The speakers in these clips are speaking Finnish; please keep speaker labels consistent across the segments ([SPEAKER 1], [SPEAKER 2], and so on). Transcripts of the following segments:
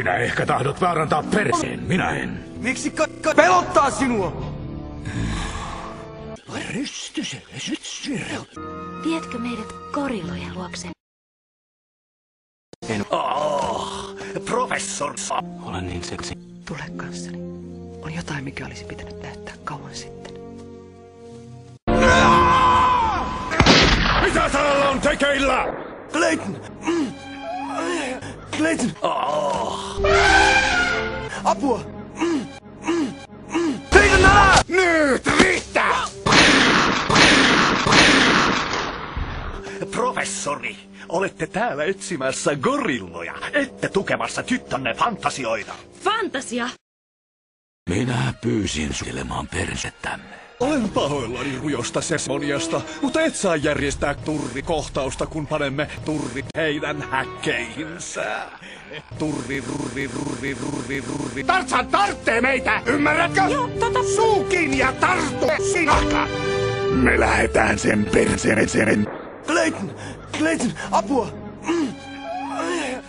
[SPEAKER 1] Sinä ehkä tahdot vaarantaa perseen, minä en.
[SPEAKER 2] Miksi pelottaa sinua?
[SPEAKER 3] Viedätkö meidät gorillojen luokse?
[SPEAKER 4] Professor.
[SPEAKER 2] Olen niin seksi.
[SPEAKER 5] Tule kanssani. On jotain, mikä olisi pitänyt näyttää kauan sitten.
[SPEAKER 1] Mitä täällä on tekeillä?
[SPEAKER 2] Clayton! Clayton! Apua! Clayton, älä!
[SPEAKER 1] Nyt riittää!
[SPEAKER 4] Professori, olette täällä etsimässä gorilloja, ette tukemassa tyttönne fantasioita.
[SPEAKER 3] Fantasia!
[SPEAKER 1] Minä pyysin suojelemaan persettämme.
[SPEAKER 4] Olen pahoillani rujosta seremoniasta, mutta et saa järjestää turrikohtausta, kun panemme turrit heidän häkkeihinsä. Turri, rurri, rurri, rurri, rurri.
[SPEAKER 1] Tarzan tarttee meitä, ymmärrätkö?
[SPEAKER 3] Joo,
[SPEAKER 1] Suu kiinni ja tarttu sinakka! Me lähetään sen perseen eteen.
[SPEAKER 2] Clayton! Clayton, apua!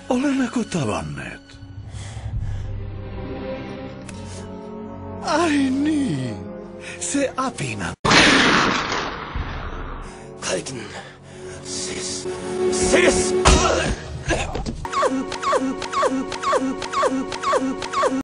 [SPEAKER 1] Olemmeko tavanneet?
[SPEAKER 4] Ai niin, se apina.
[SPEAKER 2] Clayton! Sis!